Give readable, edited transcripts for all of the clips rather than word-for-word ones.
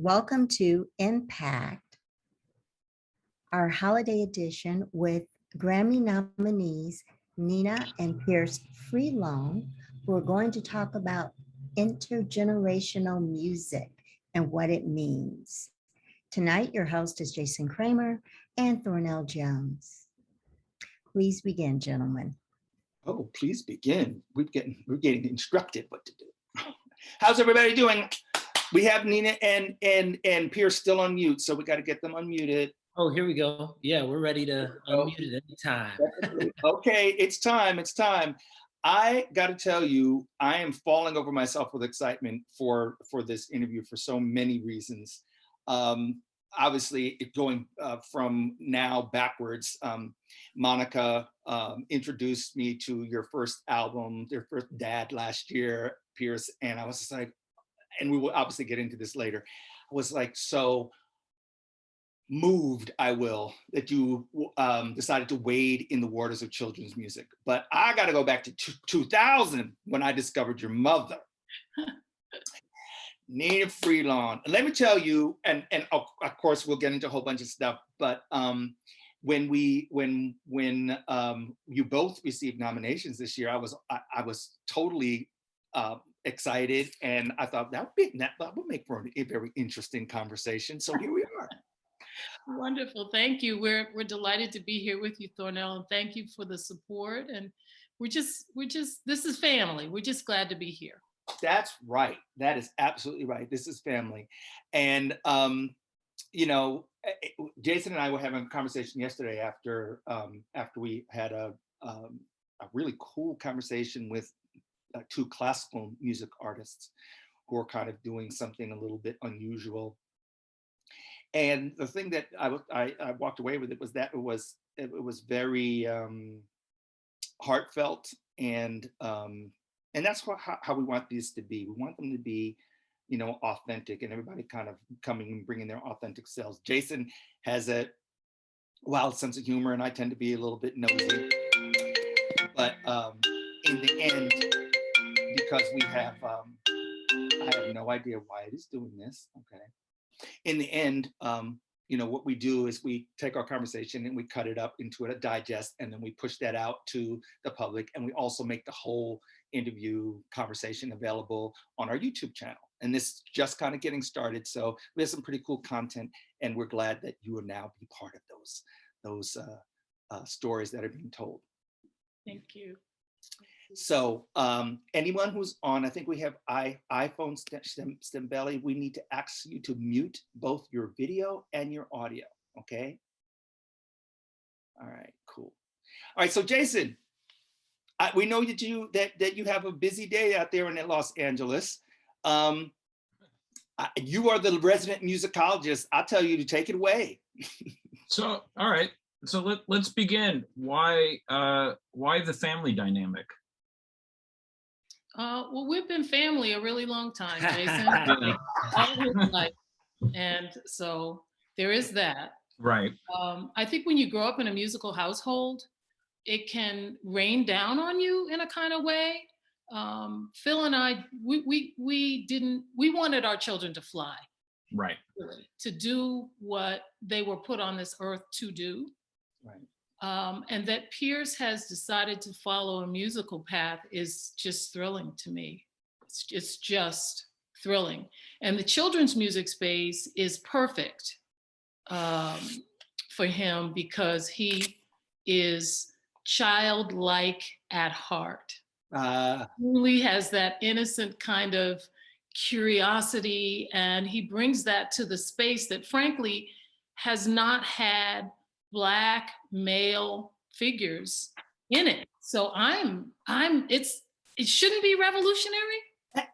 Welcome to Impact, our holiday edition with Grammy nominees Nnenna and Pierce Freelon, who are going to talk about intergenerational music and what it means. Tonight, your host is Jason Kramer and Thornell Jones. Please begin, gentlemen. Oh, please begin. We're getting instructed what to do. How's everybody doing? We have Nnenna and Pierce still on mute, so we got to get them unmuted. Oh, here we go. Yeah, we're ready to unmute it anytime. Okay, it's time. It's time. I got to tell you, I am falling over myself with excitement for this interview for so many reasons. Obviously, going from now backwards, Monica introduced me to your first album, your first Dad last year, Pierce, and I was just like, and we will obviously get into this later, I was like so moved, that you decided to wade in the waters of children's music. But I got to go back to 2000 when I discovered your mother. Nnenna Freelon. Let me tell you, and of course we'll get into a whole bunch of stuff, but when you both received nominations this year, I was totally excited, and I thought that would make for a very interesting conversation. So here we are. Wonderful, thank you. We're delighted to be here with you, Thornell, and thank you for the support. And this is family. We're just glad to be here. That's right. That is absolutely right. This is family. And, you know, Jason and I were having a conversation yesterday after we had a really cool conversation with two classical music artists who are kind of doing something a little bit unusual. And the thing that I walked away with was that it was very heartfelt, and that's how we want these to be. We want them to be, you know, authentic, and everybody kind of coming and bringing their authentic selves. Jason has a wild sense of humor, and I tend to be a little bit nosy. But in the end, because we have, I have no idea why it is doing this, okay? In the end, you know, what we do is we take our conversation and we cut it up into a digest, and then we push that out to the public. And we also make the whole interview conversation available on our YouTube channel. And this is just kind of getting started. So we have some pretty cool content, and we're glad that you will now be part of those stories that are being told. Thank you. So anyone who's on, I think we have iPhone stem belly, we need to ask you to mute both your video and your audio, okay? All right, cool. All right, so Jason, we know that you have a busy day out there in Los Angeles. You are the resident musicologist. I'll tell you to take it away. So, all right. So let's begin. Why the family dynamic? Well, we've been family a really long time, Jason. All his life. And so there is that. Right. I think when you grow up in a musical household, it can rain down on you in a kind of way. Phil and I, we wanted our children to fly. Right. Really, to do what they were put on this earth to do. Right. And that Pierce has decided to follow a musical path is just thrilling to me. It's just thrilling. And the children's music space is perfect for him because he is childlike at heart. Really has that innocent kind of curiosity, and he brings that to the space that frankly has not had Black male figures in it. So it shouldn't be revolutionary,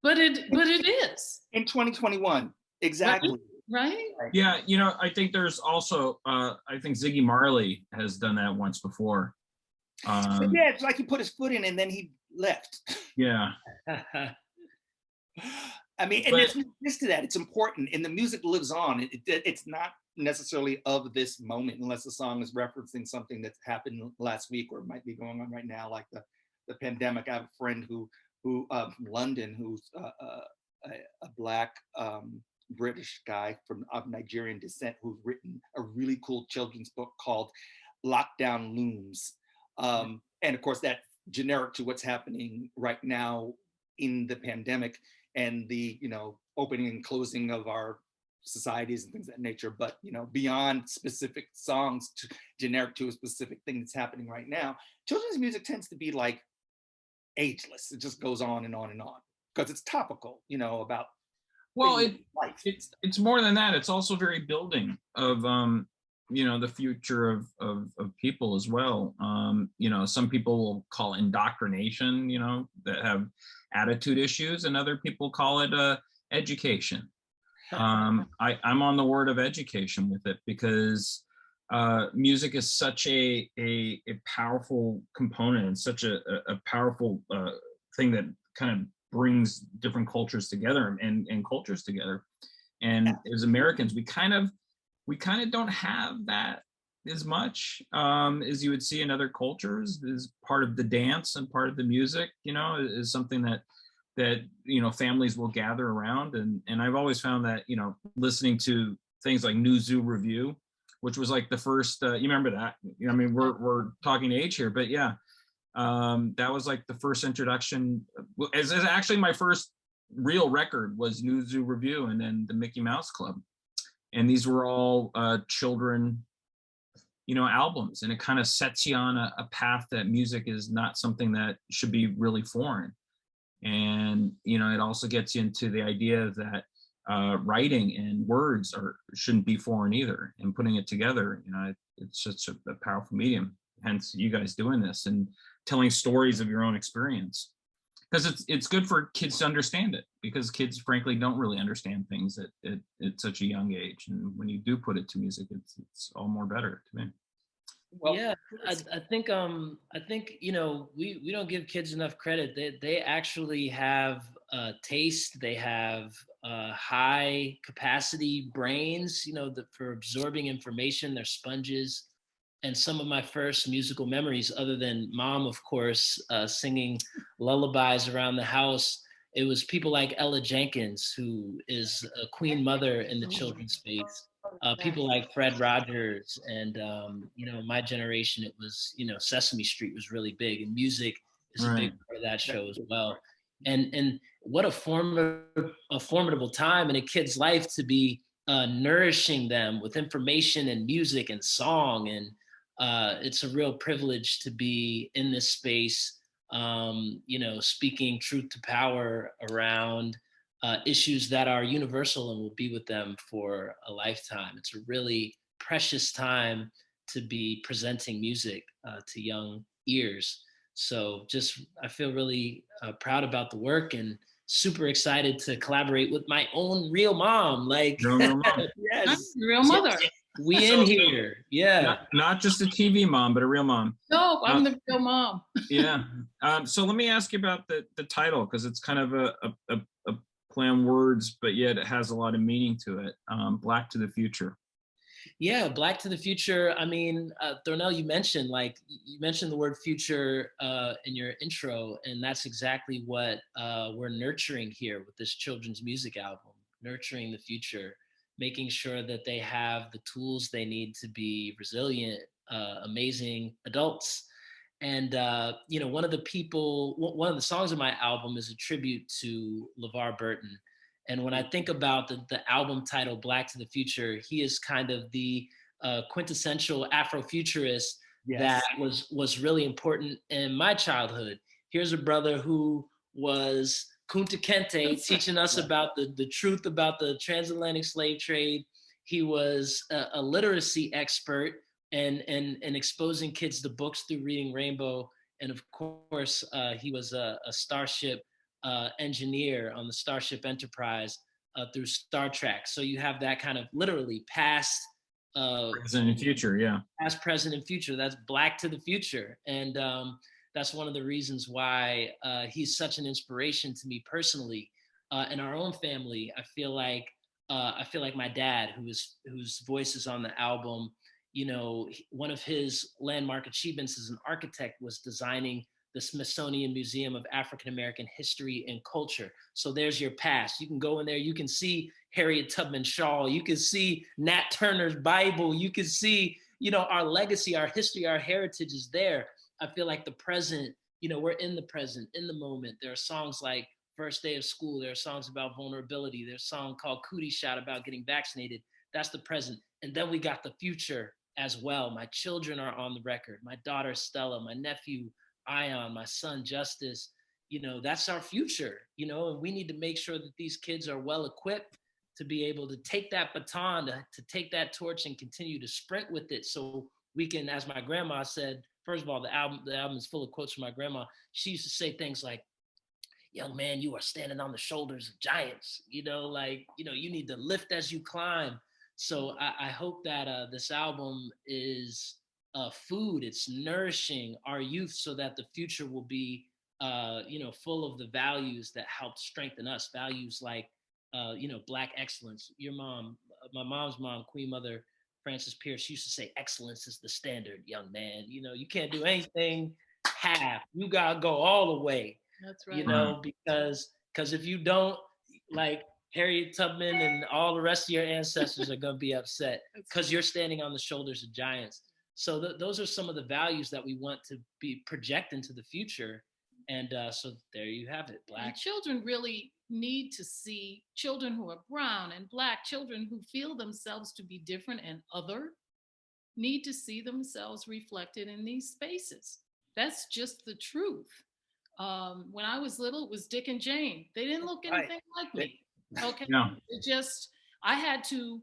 but it is. In 2021, exactly. Right? Yeah, you know, I think there's also, I think Ziggy Marley has done that once before. Yeah, it's like he put his foot in and then he left. Yeah. I mean, and there's this to that. It's important, and the music lives on. It's not necessarily of this moment, unless the song is referencing something that's happened last week or might be going on right now, like the pandemic. I have a friend who from London, who's a Black British guy of Nigerian descent who's written a really cool children's book called Lockdown Looms. And of course, that's generic to what's happening right now in the pandemic and the, opening and closing of our societies and things of that nature. But, beyond specific songs generic to a specific thing that's happening right now, children's music tends to be like ageless. It just goes on and on and on because it's topical, about life. It's more than that. It's also very building of the future of people as well. Some people will call indoctrination, that have attitude issues, and other people call it education. I'm on the word of education with it because music is such a powerful component and such a powerful thing that kind of brings different cultures together and cultures together. And as Americans, we kind of don't have that as much as you would see in other cultures. As part of the dance and part of the music, is something that families will gather around. And I've always found that, listening to things like New Zoo Review, which was like the first, you remember that? I mean, we're talking age here, but yeah, that was like the first introduction. As actually my first real record was New Zoo Review, and then the Mickey Mouse Club. And these were all children, albums. And it kind of sets you on a path that music is not something that should be really foreign. And, it also gets you into the idea that writing and words shouldn't be foreign either. And putting it together, it's such a powerful medium. Hence you guys doing this and telling stories of your own experience. Because it's good for kids to understand it, because kids frankly don't really understand things at such a young age. And when you do put it to music, it's all more better to me. Well, yeah, I think we don't give kids enough credit. They actually have taste. They have high capacity brains, for absorbing information. They're sponges. And some of my first musical memories, other than mom, of course, singing lullabies around the house, it was people like Ella Jenkins, who is a queen mother in the children's space. People like Fred Rogers, and my generation, it was Sesame Street was really big, and music is a big part of that show as well. And what a formidable time in a kid's life to be nourishing them with information and music and song. And it's a real privilege to be in this space, speaking truth to power around issues that are universal and will be with them for a lifetime. It's a really precious time to be presenting music to young ears. So I feel really proud about the work and super excited to collaborate with my own real mom. Like, Your real mom. Yes, real mother. We in here, yeah. Not just a TV mom, but a real mom. No, I'm the real mom. Yeah. So let me ask you about the title, because it's kind of a play on words, but yet it has a lot of meaning to it. Black to the Future. Yeah, Black to the Future. I mean, Thornell, you mentioned the word future in your intro, and that's exactly what we're nurturing here with this children's music album, nurturing the future, making sure that they have the tools they need to be resilient, amazing adults. And, one of the songs of my album is a tribute to Levar Burton. And when I think about the album title, Black to the Future, he is kind of the quintessential Afrofuturist that was really important in my childhood. Here's a brother who was Kunta Kinte teaching us about the truth about the transatlantic slave trade. He was a literacy expert and exposing kids to books through Reading Rainbow. And of course, he was a starship engineer on the Starship Enterprise through Star Trek. So you have that kind of literally past, present and future, yeah. Past, present, and future. That's Black to the Future. And that's one of the reasons why he's such an inspiration to me personally. In our own family, I feel like my dad, whose voice is on the album, one of his landmark achievements as an architect was designing the Smithsonian Museum of African American History and Culture. So there's your past. You can go in there, you can see Harriet Tubman shawl. You can see Nat Turner's Bible. You can see, our legacy, our history, our heritage is there. I feel like the present, we're in the present, in the moment. There are songs like First Day of School. There are songs about vulnerability. There's a song called Cootie Shot about getting vaccinated. That's the present. And then we got the future as well. My children are on the record. My daughter, Stella, my nephew, Ion, my son, Justice. That's our future, and we need to make sure that these kids are well equipped to be able to take that baton, to take that torch and continue to sprint with it. So we can, as my grandma said, first of all, the album is full of quotes from my grandma. She used to say things like, young man, you are standing on the shoulders of giants, you need to lift as you climb. So I hope that this album is food, it's nourishing our youth so that the future will be, full of the values that help strengthen us, values like, Black excellence. Your mom, my mom's mom, Queen Mother Frances Pierce, she used to say, excellence is the standard, young man. You can't do anything half. You gotta go all the way. That's right. Because if you don't, like Harriet Tubman and all the rest of your ancestors are gonna be upset because you're standing on the shoulders of giants. So those are some of the values that we want to be project into the future. And so there you have it, Black. And children really need to see children who are brown and Black, children who feel themselves to be different and other, need to see themselves reflected in these spaces. That's just the truth. When I was little, it was Dick and Jane. They didn't look anything like me. Okay. No. I had to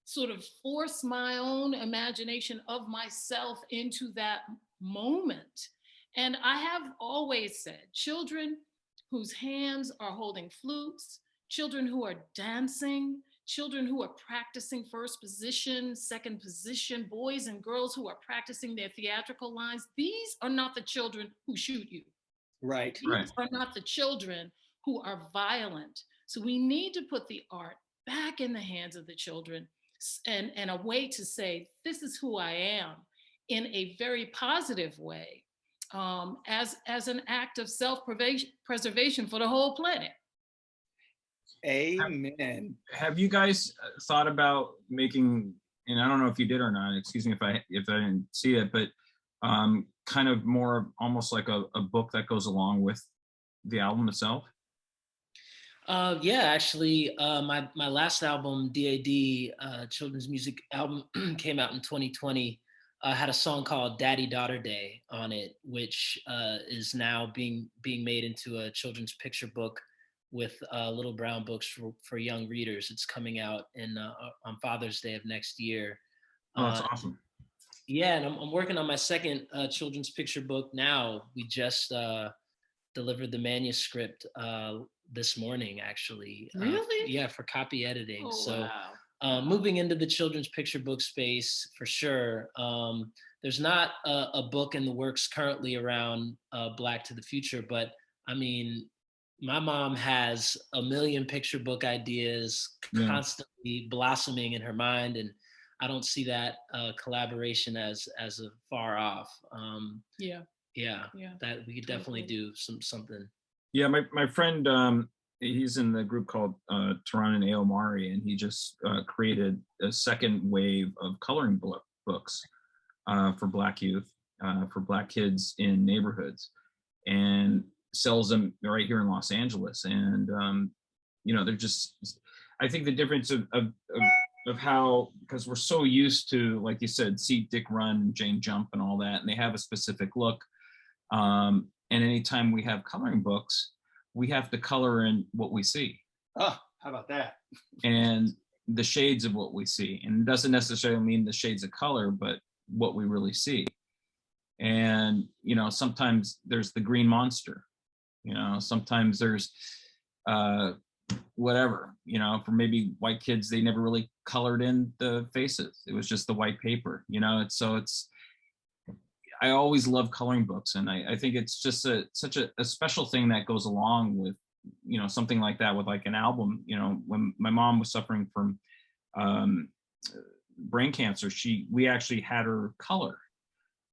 sort of force my own imagination of myself into that moment. And I have always said, children whose hands are holding flutes, children who are dancing, children who are practicing first position, second position, boys and girls who are practicing their theatrical lines, these are not the children who shoot you. Right. These are not the children who are violent. So we need to put the art back in the hands of the children and a way to say, this is who I am in a very positive way. As an act of self-preservation for the whole planet. Amen. Have you guys thought about making, and I don't know if you did or not, excuse me if I didn't see it, but kind of more almost like a book that goes along with the album itself? Yeah, actually, my last album, DAD, children's music album, came out in 2020. Had a song called Daddy Daughter Day on it, which is now being made into a children's picture book with little brown books for young readers. It's coming out on Father's Day of next year. Oh, that's awesome. Yeah, and I'm working on my second children's picture book now. We just delivered the manuscript this morning, actually. Really? Yeah, for copy editing. Oh, so. wow. Moving into the children's picture book space for sure. There's not a book in the works currently around Black to the Future, but I mean, my mom has a million picture book ideas constantly blossoming in her mind, and I don't see that collaboration as a far off. Yeah, that we could definitely do something. Yeah, my friend, he's in the group called Tehran and Aomari, and he just created a second wave of coloring books for Black youth, for Black kids in neighborhoods, and sells them right here in Los Angeles. And they're just, I think the difference of how, because we're so used to, like you said, see Dick run, Jane jump, and all that, and they have a specific look. And anytime we have coloring books, we have to color in what we see. Oh, how about that? And the shades of what we see. And it doesn't necessarily mean the shades of color, but what we really see. And, sometimes there's the green monster, sometimes there's whatever, for maybe white kids, they never really colored in the faces. It was just the white paper, I always love coloring books, and I think it's just such a special thing that goes along with, something like that, with like an album. When my mom was suffering from brain cancer, we actually had her color,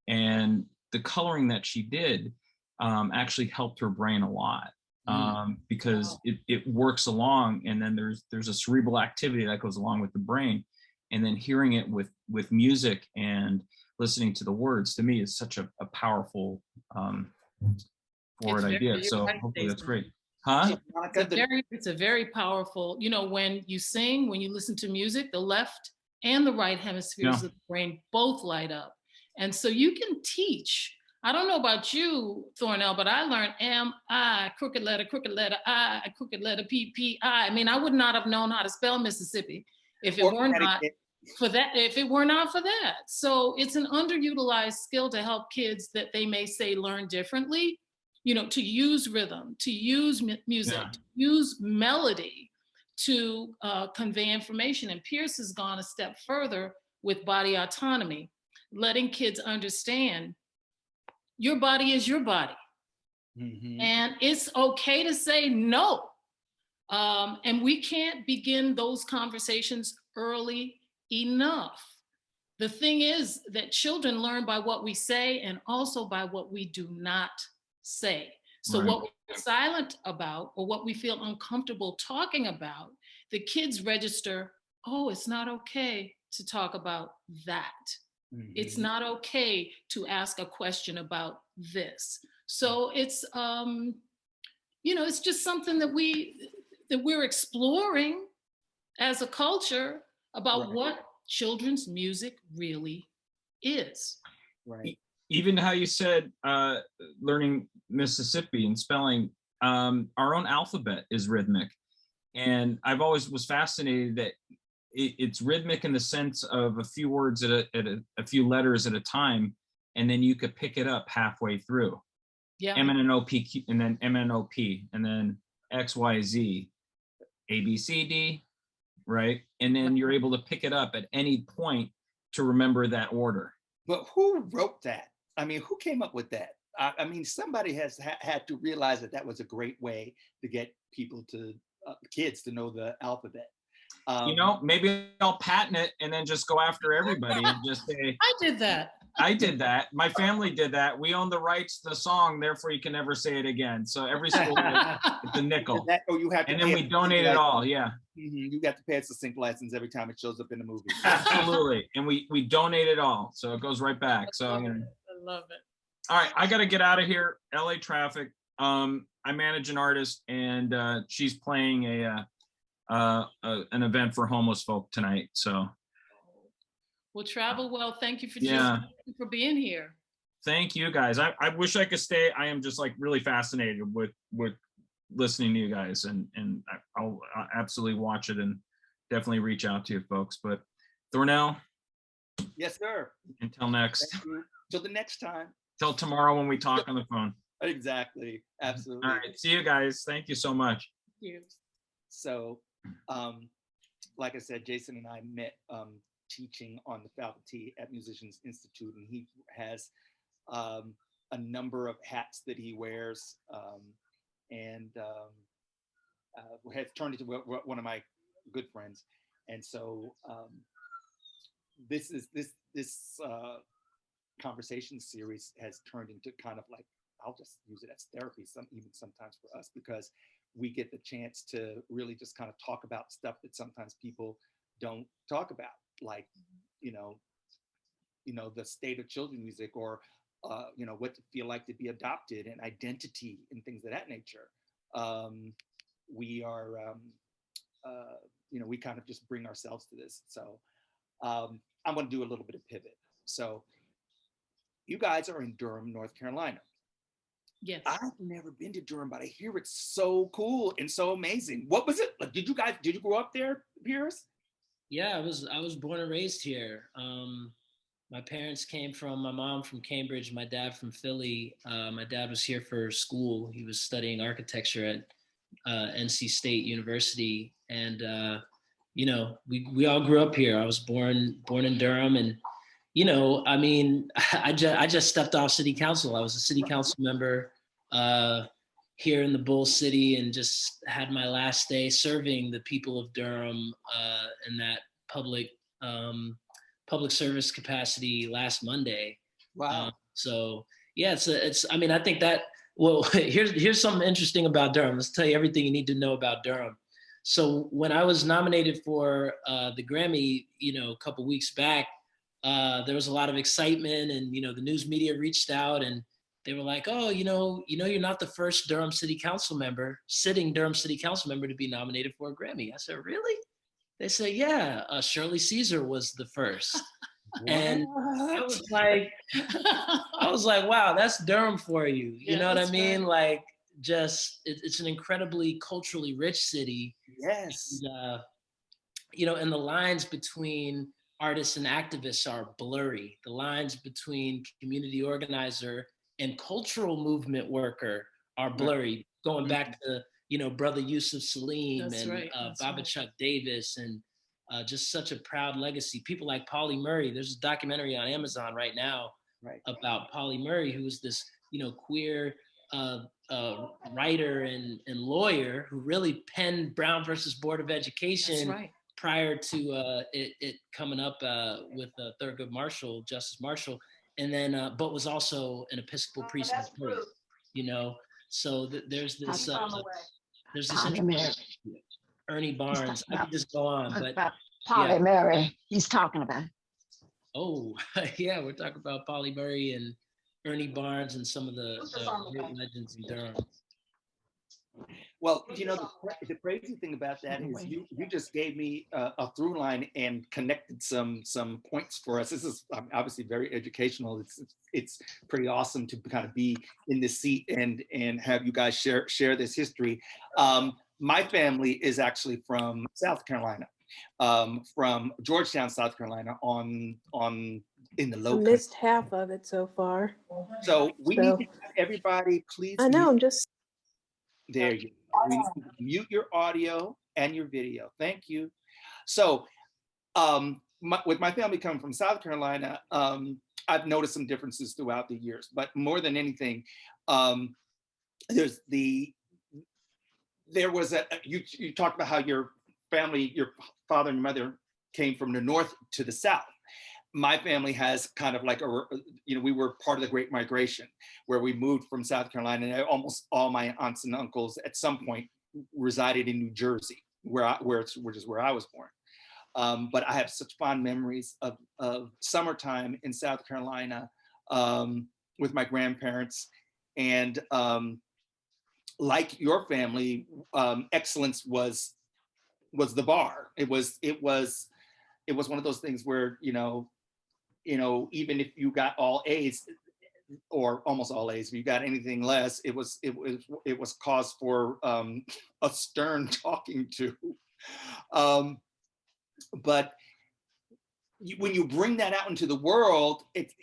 and the coloring that she did actually helped her brain a lot. because it works along, and then there's a cerebral activity that goes along with the brain, and then hearing it with music and listening to the words, to me, is such a powerful forward idea. So hopefully that's great. Huh? It's a very powerful, you know, when you sing, when you listen to music, the left and the right hemispheres of the brain both light up. And so you can teach. I don't know about you, Thornell, but I learned M-I, crooked letter, I, crooked letter, P-P-I. I mean, I would not have known how to spell Mississippi if it were not for that. So it's an underutilized skill to help kids that they may say learn differently, you know, to use rhythm, to use music, to use melody to convey information. And Pierce has gone a step further with body autonomy, letting kids understand your body is your body. And it's okay to say no. And we can't begin those conversations early enough. The thing is that children learn by what we say and also by what we do not say. So what we're silent about or what we feel uncomfortable talking about, the kids register, oh, it's not okay to talk about that. It's not okay to ask a question about this. So it's, you know, it's just something that we're exploring as a culture about what children's music really is. Right. Even how you said learning Mississippi and spelling, our own alphabet is rhythmic. And I've always was fascinated that it's rhythmic in the sense of a few words at a few letters at a time, and then you could pick it up halfway through. Yeah. M N O P Q, and then M N O P, and then X Y Z, A B C D, right? And then you're able to pick it up at any point to remember that order. But who wrote that? I mean, who came up with that? I mean, somebody has had to realize that was a great way to get people to kids to know the alphabet. You know, maybe I'll patent it and then just go after everybody and just say, I did that. I did that. My family did that. We own the rights to the song, therefore you can never say it again. So every school, it's a nickel. You have to, and then we donate it all. Yeah. You got to pay a succinct license every time it shows up in the movie. Absolutely. And we donate it all. So it goes right back. So I love it. All right, I got to get out of here. LA traffic. I manage an artist, and she's playing an event for homeless folk tonight. So, well, travel well. Thank you for being here. Thank you, guys. I wish I could stay. I am just like really fascinated with listening to you guys, and I'll absolutely watch it and definitely reach out to you folks. But Thornell. Yes, sir. Until next. Till the next time. Till tomorrow when we talk on the phone. Exactly. Absolutely. All right. See you guys. Thank you so much. Thank you. So, like I said, Jason and I met teaching on the faculty at Musicians Institute, and he has a number of hats that he wears, and has turned into one of my good friends. And so this conversation series has turned into kind of like, I'll just use it as therapy even sometimes for us, because we get the chance to really just kind of talk about stuff that sometimes people don't talk about, like, you know, the state of children's music, or, you know, what to feel like to be adopted, and identity and things of that nature. We are, you know, we kind of just bring ourselves to this. So I'm going to do a little bit of pivot. So you guys are in Durham, North Carolina. Yes. I've never been to Durham, but I hear it's so cool and so amazing. What was it like? Did you grow up there, Pierce? Yeah, I was born and raised here. My parents my mom from Cambridge, my dad from Philly. My dad was here for school. He was studying architecture at NC State University. And, you know, we all grew up here. I was born in Durham, and, you know, I mean, I just stepped off city council. I was a city council member here in the Bull City, and just had my last day serving the people of Durham in that public service capacity last Monday. Wow. So yeah, it's I mean, I think that Well, here's something interesting about Durham. Let's tell you everything you need to know about Durham. So when I was nominated for the Grammy, a couple weeks back, there was a lot of excitement, and the news media reached out and they were like, "Oh, you're not the first sitting Durham City Council member to be nominated for a Grammy." I said, "Really?" They said, "Yeah, Shirley Caesar was the first." And I was like, wow, that's Durham for you. You know what I mean? Right. Like, it's an incredibly culturally rich city. Yes. And, and the lines between artists and activists are blurry. The lines between community organizer and cultural movement worker are blurry. Right. Going back to, Brother Yusuf Salim and Baba Chuck Davis, and just such a proud legacy. People like Paulie Murray. There's a documentary on Amazon right now about Paulie Murray, who was this, queer writer and lawyer who really penned Brown versus Board of Education prior to it coming up with Thurgood Marshall, Justice Marshall, and then but was also an Episcopal priest and poet. So there's this Ernie Barnes. I could just go on, but Paulie Murray, he's talking about. Oh, yeah, we're talking about Paulie Murray and Ernie Barnes and some of the great legends in Durham. Well, the crazy thing about that is you just gave me a through line and connected some points for us. This is obviously very educational. It's pretty awesome to kind of be in this seat and have you guys share this history. My family is actually from South Carolina, from Georgetown, South Carolina, in the Low Country. Missed half of it so far. So we need to have everybody, please. I know, I'm just. There you go. Mute your audio and your video. Thank you. So with my family coming from South Carolina, I've noticed some differences throughout the years, but more than anything, there was you talked about how your family, your father and mother came from the north to the south. My family has kind of like we were part of the Great Migration, where we moved from South Carolina, and almost all my aunts and uncles at some point resided in New Jersey, which is where I was born. But I have such fond memories of summertime in South Carolina with my grandparents, and like your family, excellence was the bar. It was one of those things where even if you got all A's or almost all A's, if you got anything less, it was cause for a stern talking to. But when you bring that out into the world, it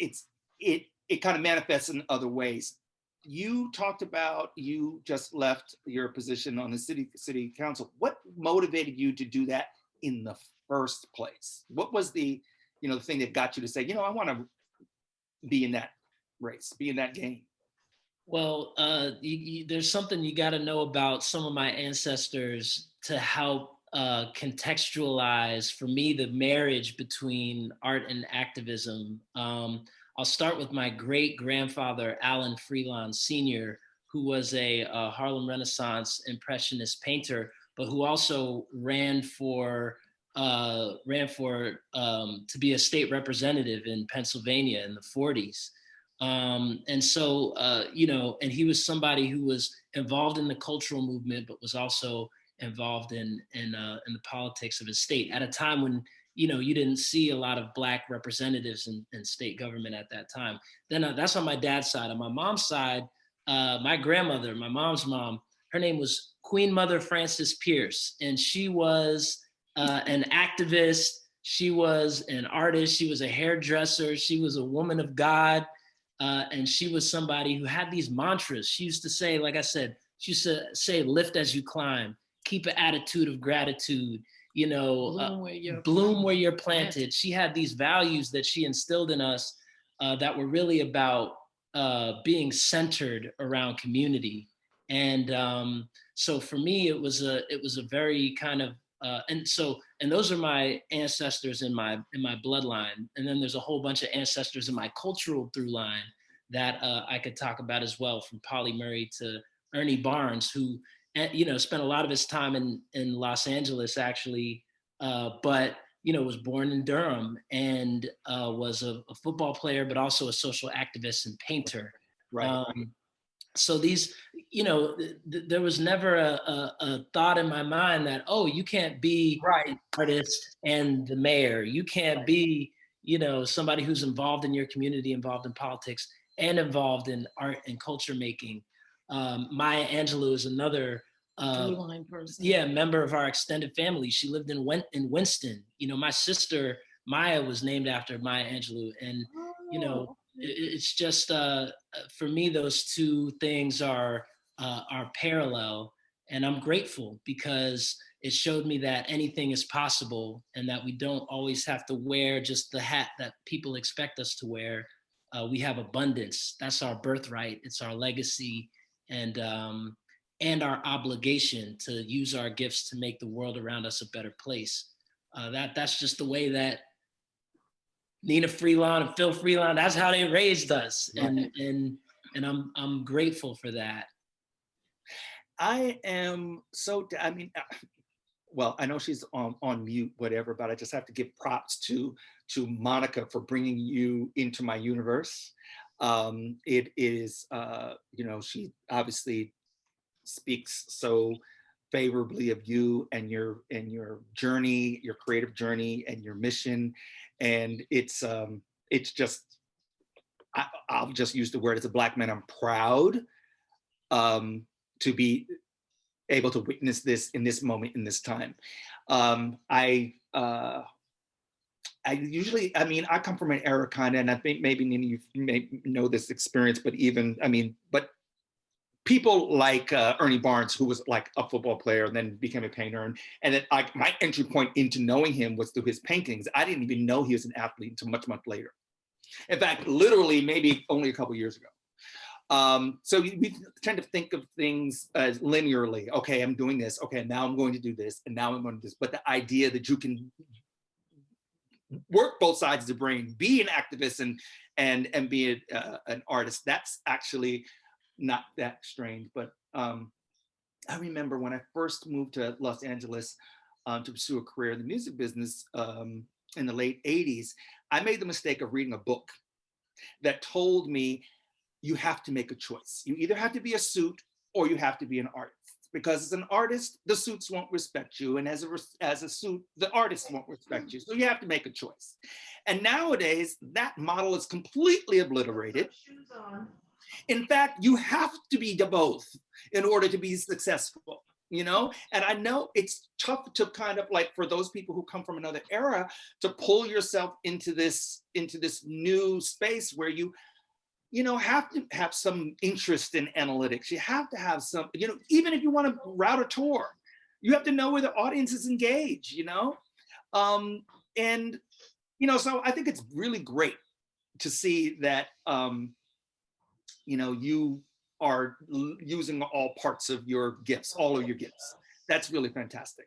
kind of manifests in other ways. You talked about you just left your position on the city council. What motivated you to do that in the first place? What was the the thing that got you to say, I want to be in that race, be in that game? Well, there's something you got to know about some of my ancestors to help contextualize for me the marriage between art and activism. I'll start with my great grandfather, Alan Freelon Sr., who was a Harlem Renaissance Impressionist painter, but who also ran for to be a state representative in Pennsylvania in the 40s. And so, and he was somebody who was involved in the cultural movement, but was also involved in the politics of his state at a time when, you didn't see a lot of Black representatives in state government at that time. Then that's on my dad's side. On my mom's side, my grandmother, my mom's mom, her name was Queen Mother Frances Pierce, and she was an activist. She was an artist. She was a hairdresser. She was a woman of God. And she was somebody who had these mantras. She used to say, like I said, she used to say, lift as you climb, keep an attitude of gratitude, bloom where you're planted. She had these values that she instilled in us that were really about being centered around community. And so for me, it was a very kind of, and those are my ancestors in my bloodline. And then there's a whole bunch of ancestors in my cultural through line that I could talk about as well, from Paulie Murray to Ernie Barnes, who spent a lot of his time in Los Angeles actually, but was born in Durham and was a football player, but also a social activist and painter. Right. So these, there was never a thought in my mind that, oh, you can't be an artist and the mayor. You can't be, somebody who's involved in your community, involved in politics, and involved in art and culture making. Maya Angelou is another member of our extended family. She lived in Winston. My sister Maya was named after Maya Angelou, and it's just for me, those two things are parallel, and I'm grateful because it showed me that anything is possible and that we don't always have to wear just the hat that people expect us to wear. We have abundance. That's our birthright. It's our legacy, and our obligation to use our gifts to make the world around us a better place. That's just the way that Nnenna Freelon and Phil Freelon, that's how they raised us. And I'm grateful for that. I am so, well, I know she's on mute, whatever, but I just have to give props to Monica for bringing you into my universe. It is, she obviously speaks so favorably of you and your journey, your creative journey and your mission. And it's just, I'll just use the word, as a Black man, I'm proud to be able to witness this in this moment, in this time. I usually, I come from an era kind of, and I think maybe Nnenna, you may know this experience, but but people like Ernie Barnes, who was like a football player and then became a painter. And then my entry point into knowing him was through his paintings. I didn't even know he was an athlete until much, much later. In fact, literally maybe only a couple years ago. So we tend to think of things as linearly. Okay, I'm doing this. Okay, now I'm going to do this. And now I'm going to do this. But the idea that you can work both sides of the brain, be an activist and be an artist, that's actually not that strange. But I remember when I first moved to Los Angeles to pursue a career in the music business in the late 80s, I made the mistake of reading a book that told me you have to make a choice. You either have to be a suit or you have to be an artist. Because as an artist, the suits won't respect you. And as a suit, the artist won't respect you. So you have to make a choice. And nowadays, that model is completely obliterated. In fact, you have to be both in order to be successful, And I know it's tough to kind of like, for those people who come from another era, to pull yourself into this new space where you have to have some interest in analytics. You have to have some, even if you want to route a tour, you have to know where the audience is engaged, and, so I think it's really great to see that, you are using all parts of your gifts, all of your gifts. That's really fantastic.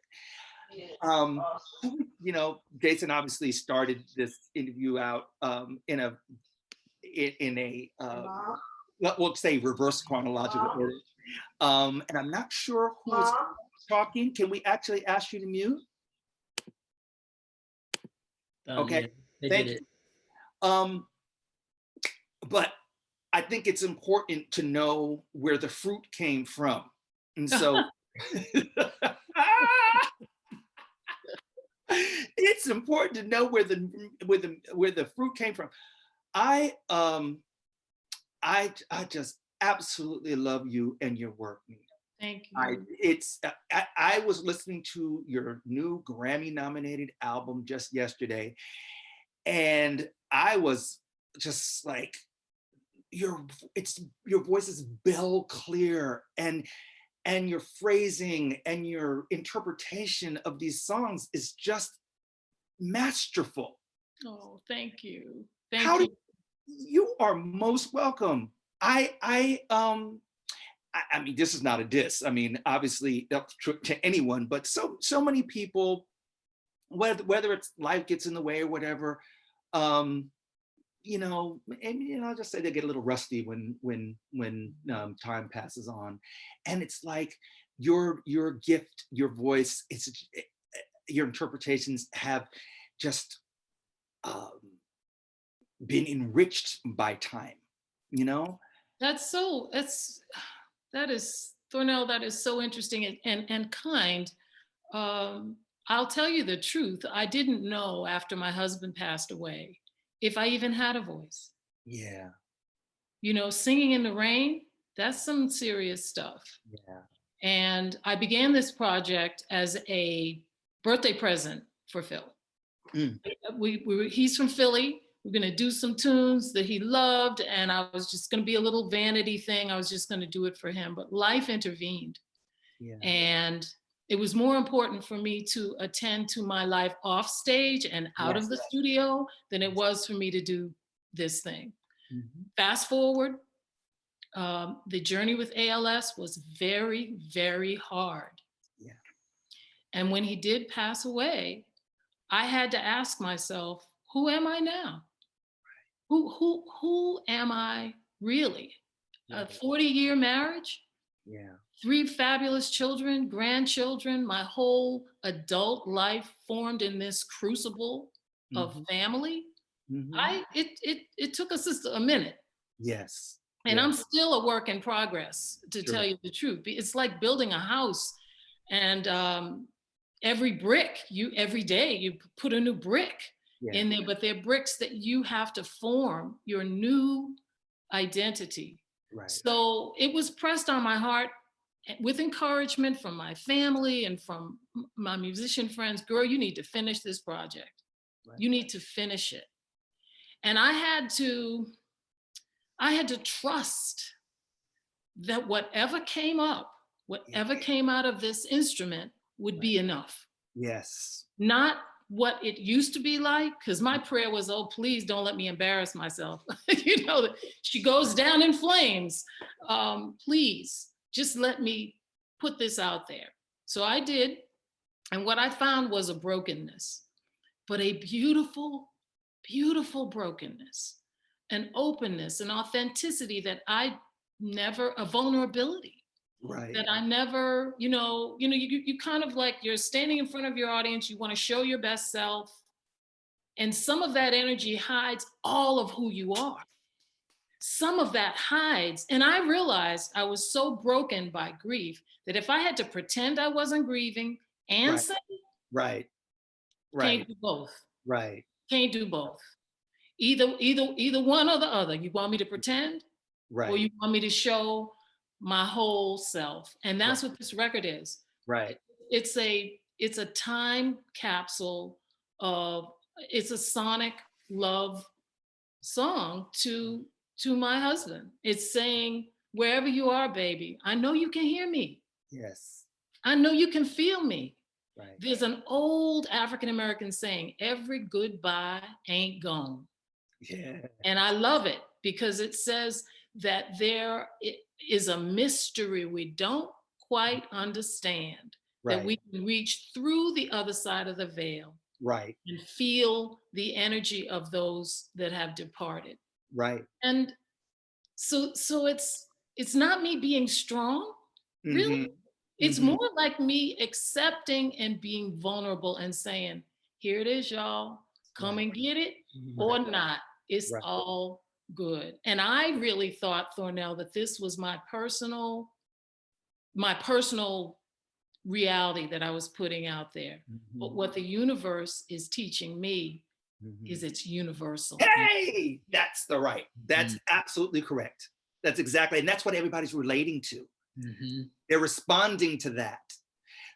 Jason obviously started this interview out in a we'll say reverse chronological order. And I'm not sure who is talking. Can we actually ask you to mute? Okay, thank you. But I think it's important to know where the fruit came from. And so it's important to know where the fruit came from. I just absolutely love you and your work, Nnenna. Thank you. I was listening to your new Grammy nominated album just yesterday, and I was just like, your voice is bell clear, and your phrasing and your interpretation of these songs is just masterful. Oh, thank you. You are most welcome. I mean, this is not a diss. I mean, obviously to anyone, but so many people, whether it's life gets in the way or whatever, you know, and I'll just say they get a little rusty when time passes on, and it's like your gift, your voice, your interpretations have just been enriched by time, you know. That is, Thornell, that is so interesting and kind. I'll tell you the truth. I didn't know after my husband passed away if I even had a voice. Yeah. You know, singing in the rain, that's some serious stuff. Yeah. And I began this project as a birthday present for Phil. Mm. He's from Philly. We're going to do some tunes that he loved. And I was just going to be a little vanity thing. I was just going to do it for him. But life intervened. Yeah. And it was more important for me to attend to my life off stage and out of the studio than it was for me to do this thing. Mm-hmm. Fast forward, the journey with ALS was very, very hard. Yeah. And when he did pass away, I had to ask myself, who am I now? Who am I really? A 40-year marriage? Yeah. 3 fabulous children, grandchildren, my whole adult life formed in this crucible of family. Mm-hmm. It took us just a minute. Yes. And I'm still a work in progress, to tell you the truth. It's like building a house, and every day you put a new brick in there, but they're bricks that you have to form your new identity. Right. So it was pressed on my heart with encouragement from my family and from my musician friends. Girl, you need to finish this project. Right. You need to finish it. And I had to trust that whatever came up, whatever came out of this instrument would be enough. Yes. Not what it used to be like, because my prayer was, oh, please don't let me embarrass myself. You know, she goes down in flames. Please, just let me put this out there. So I did. And what I found was a brokenness, but a beautiful, beautiful brokenness, an openness, an authenticity that a vulnerability. Right. That I never, you kind of like, you're standing in front of your audience, you want to show your best self. And some of that energy hides all of who you are. Some of that hides. And I realized I was so broken by grief that if I had to pretend I wasn't grieving and sing, can't do both. Right. Can't do both. Either one or the other. You want me to pretend? Right. Or you want me to show my whole self? And that's what this record is. Right. It's a time capsule it's a sonic love song to my husband. It's saying, wherever you are, baby, I know you can hear me. Yes. I know you can feel me. Right. There's an old African-American saying, every goodbye ain't gone. Yeah. And I love it because it says that there is a mystery we don't quite understand, that we can reach through the other side of the veil, and feel the energy of those that have departed. Right. And so it's not me being strong, really. Mm-hmm. It's more like me accepting and being vulnerable and saying, here it is, y'all, come and get it or not. It's all good. And I really thought, Thornell, that this was my personal reality that I was putting out there. But what the universe is teaching me is it's universal. Hey, that's absolutely correct. That's exactly, and that's what everybody's relating to. They're responding to that.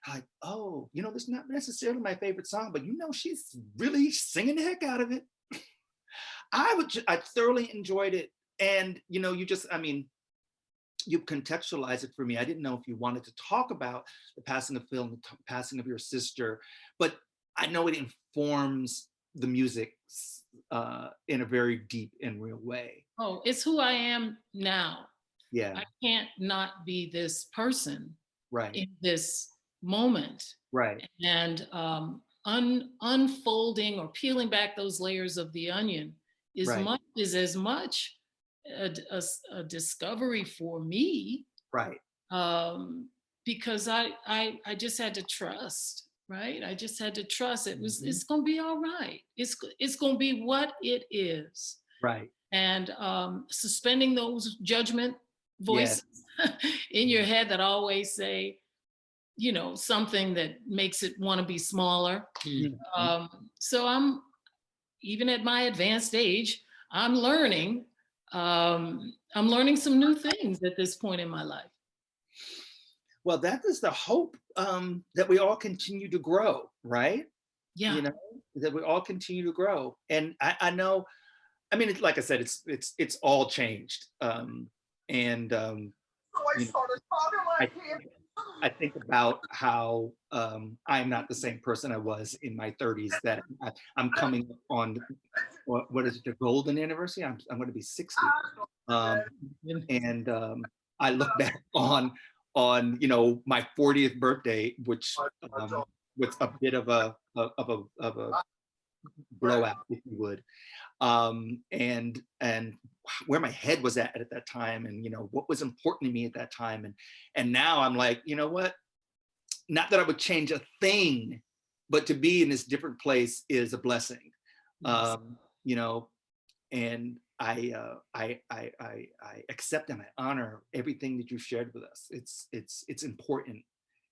Like, oh, this is not necessarily my favorite song, but she's really singing the heck out of it. I thoroughly enjoyed it. And, you contextualize it for me. I didn't know if you wanted to talk about the passing of Phil and the passing of your sister, but I know it informs the music in a very deep and real way. Oh, it's who I am now. Yeah. I can't not be this person in this moment. Right. And unfolding or peeling back those layers of the onion Right. is as much a discovery for me, Right. because I just had to trust, right? I just had to trust it's gonna be all right. It's gonna be what it is. Right. And suspending those judgment Yes. voices in your head that always say, you know, something that makes it want to be smaller. So I'm, even at my advanced age, I'm learning some new things at this point in my life. Well, that is the hope, that we all continue to grow, right? Yeah. You know, that we all continue to grow. And I know, I mean, like I said, it's all changed. You know, I think about how I'm not the same person I was in my 30s, that I'm coming on, what is it, the golden anniversary? I'm going to be 60. And I look back on, you know, my 40th birthday, which was a bit of a blowout, if you would. And where my head was at that time, and, you know, what was important to me at that time. And now I'm like, you know what, not that I would change a thing, but to be in this different place is a blessing. You know, and I accept and I honor everything that you've shared with us. It's important.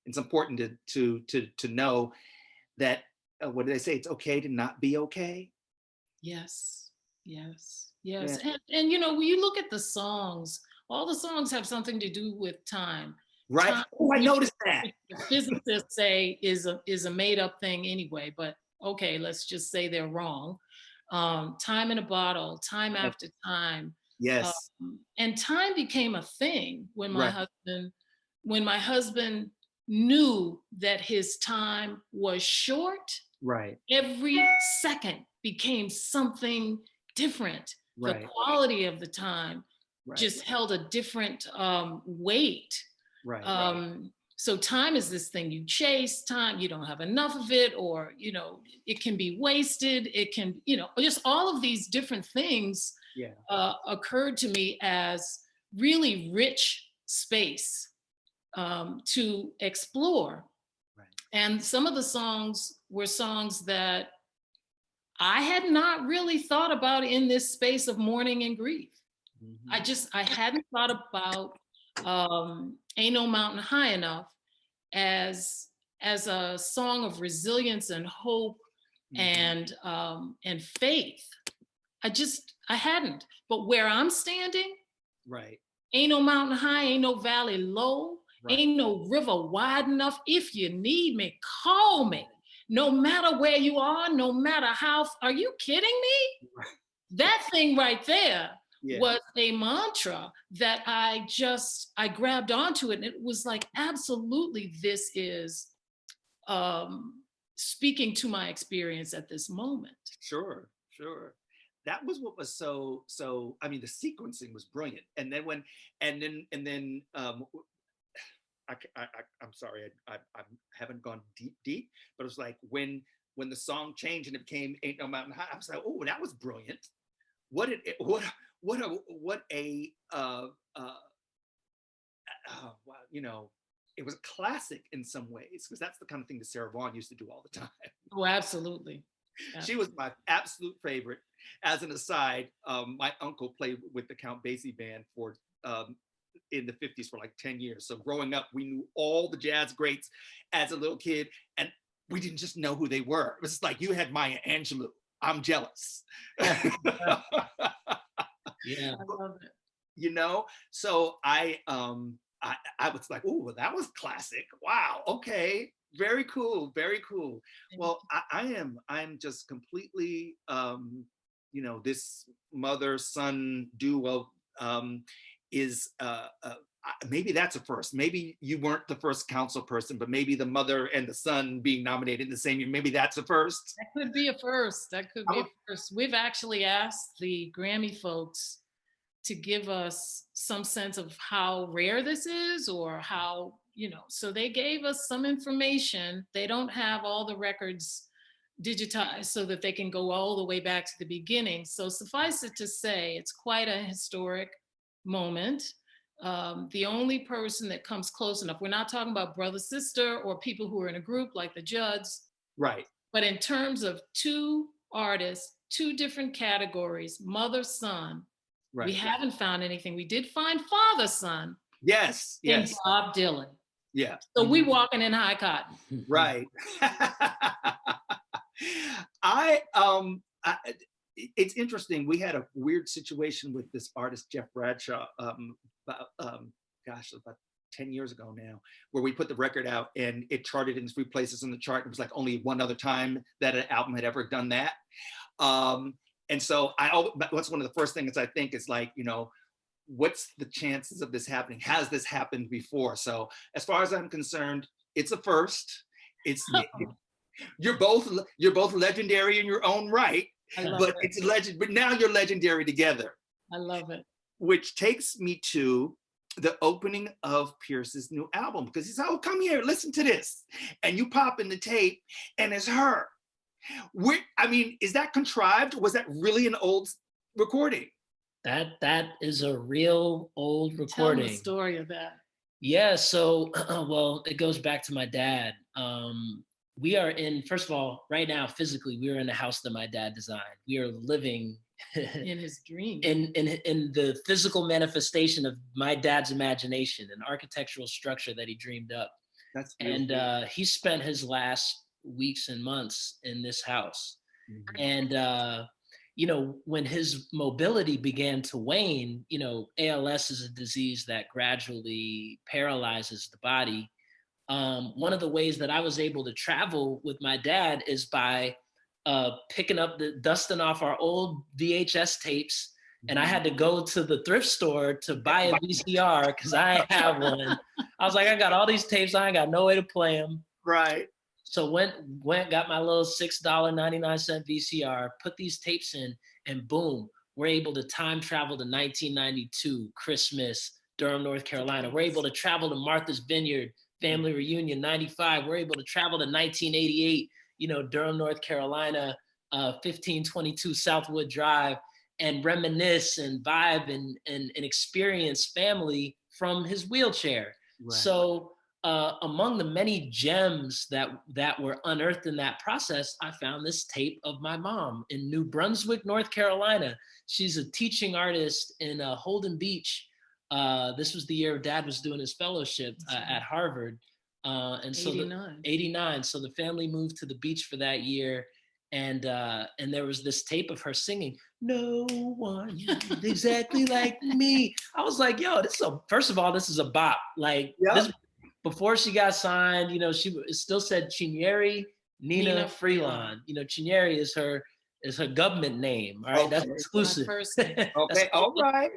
It's important to know that, what do they say? It's okay to not be okay. Yes. Yeah. And you know, when you look at the songs, all the songs have something to do with time. Right. Time, Oh, I noticed that. Physicists say is a made up thing anyway, but okay, let's just say they're wrong. Time in a bottle, time after time. Yes. And time became a thing when my Right. husband knew that his time was short. Right. Every second became something different. Right. The quality of the time just held a different weight. Right. So time is this thing you chase. Time, you don't have enough of it, or, you know, it can be wasted. It can, you know, just all of these different things occurred to me as really rich space to explore. Right. And some of the songs were songs that I had not really thought about in this space of mourning and grief. I hadn't thought about Ain't No Mountain High Enough as a song of resilience and hope and faith. I hadn't. But where I'm standing, Right. ain't no mountain high, ain't no valley low, ain't no river wide enough. If you need me, call me. No matter where you are, no matter how, are you kidding me? That thing right there was a mantra that I grabbed onto it. And it was like, absolutely, this is speaking to my experience at this moment. Sure. That was what was so, I mean, the sequencing was brilliant. And then I'm sorry, I haven't gone deep, but it was like when the song changed and it became Ain't No Mountain High, I was like, oh, that was brilliant. Wow, you know, it was a classic in some ways, because that's the kind of thing that Sarah Vaughan used to do all the time. Oh, absolutely. She was my absolute favorite. As an aside, my uncle played with the Count Basie band for in the 50s for like 10 years. So growing up, we knew all the jazz greats as a little kid, and we didn't just know who they were. It was just like, you had Maya Angelou. I'm jealous. Yeah. I love it. You know, so I was like, oh, well, that was classic. Wow. Okay. Very cool. Well, I'm just completely, you know, this mother-son duo is maybe that's a first. Maybe you weren't the first council person, but maybe the mother and the son being nominated in the same year, maybe that's a first. That could be a first. We've actually asked the Grammy folks to give us some sense of how rare this is, or how, you know, so they gave us some information. They don't have all the records digitized so that they can go all the way back to the beginning. So suffice it to say, it's quite a historic moment. The only person that comes close enough, we're not talking about brother, sister, or people who are in a group like the Judds. Right. But in terms of two artists, two different categories, mother, son, Right. we haven't found anything. We did find father, son. Yes. In Yes. Bob Dylan. Yeah. So we walking in high cotton. Right. It's interesting. We had a weird situation with this artist, Jeff Bradshaw, about 10 years ago now, where we put the record out and it charted in 3 places on the chart. It was like only one other time that an album had ever done that. And so that's one of the first things I think is like, you know, what's the chances of this happening? Has this happened before? So as far as I'm concerned, it's a first. It's you're both legendary in your own right, but it's a legend. But now you're legendary together. I love it. Which takes me to the opening of Pierce's new album, because he said, "Oh, come here, listen to this," and you pop in the tape, and it's her. I mean, is that contrived? Or was that really an old recording? That is a real old recording. Tell me the story of that. Yeah, so well, it goes back to my dad. We are in, first of all, right now, physically, we are in the house that my dad designed. We are living in his dream. In the physical manifestation of my dad's imagination, an architectural structure that he dreamed up. That's and he spent his last weeks and months in this house. Mm-hmm. And you know, when his mobility began to wane, you know, ALS is a disease that gradually paralyzes the body. One of the ways that I was able to travel with my dad is by picking up dusting off our old VHS tapes. And I had to go to the thrift store to buy a VCR because I ain't have one. I was like, I got all these tapes, I ain't got no way to play them. Right. So went, got my little $6.99 VCR, put these tapes in, and boom, we're able to time travel to 1992, Christmas, Durham, North Carolina. We're able to travel to Martha's Vineyard, family reunion, 95. We're able to travel to 1988, you know, Durham, North Carolina, 1522 Southwood Drive, and reminisce and vibe and experience family from his wheelchair. Right. So among the many gems that were unearthed in that process, I found this tape of my mom in New Brunswick, North Carolina. She's a teaching artist in Holden Beach. This was the year Dad was doing his fellowship at Harvard. And so 89. So the family moved to the beach for that year. And there was this tape of her singing, "No one exactly like me." I was like, yo, first of all, this is a bop. Like, this, before she got signed, you know, she still said Nnenna Freelon. You know, Chinyere is her government name. All right, okay. That's exclusive. Okay, all right.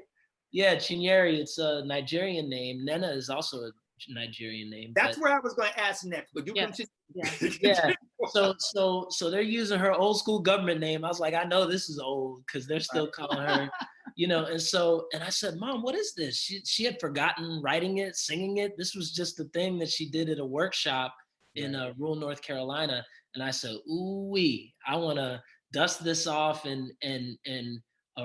Yeah, Chinyere, it's a Nigerian name. Nnenna is also a Nigerian name. That's where I was going to ask next, but you continue. Yeah. So they're using her old school government name. I was like, I know this is old because they're still calling her, you know. And I said, Mom, what is this? She had forgotten writing it, singing it. This was just the thing that she did at a workshop in rural North Carolina. And I said, ooh-wee, I want to dust this off and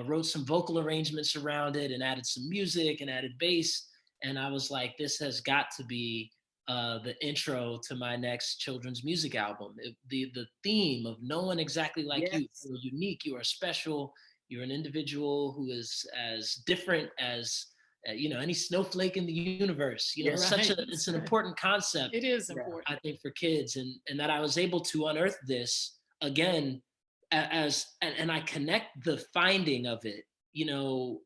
wrote some vocal arrangements around it and added some music and added bass. And I was like, this has got to be the intro to my next children's music album. The theme of no one exactly like you. You're unique, you are special, you're an individual who is as different as you know, any snowflake in the universe. You know, it's an important concept. It is important, I think, for kids, and that I was able to unearth this again and I connect the finding of it, you know,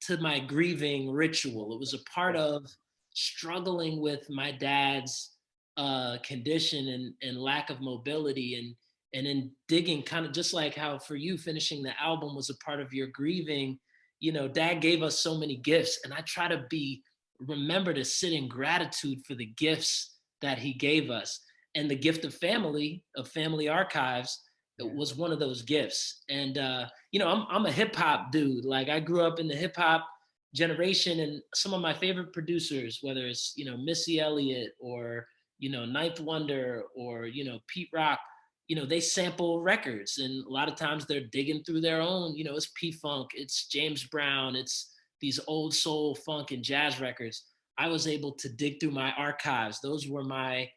to my grieving ritual. It was a part of struggling with my dad's condition and lack of mobility, and in digging, kind of just like how for you finishing the album was a part of your grieving. You know, Dad gave us so many gifts, and I try to remember to sit in gratitude for the gifts that he gave us. And the gift of family archives, was one of those gifts. And you know, I'm a hip hop dude. Like, I grew up in the hip hop generation, and some of my favorite producers, whether it's, you know, Missy Elliott or, you know, Ninth Wonder or, you know, Pete Rock, they sample records, and a lot of times they're digging through their own, it's P-Funk, it's James Brown, it's these old soul, funk, and jazz records. I was able to dig through my archives. Those were the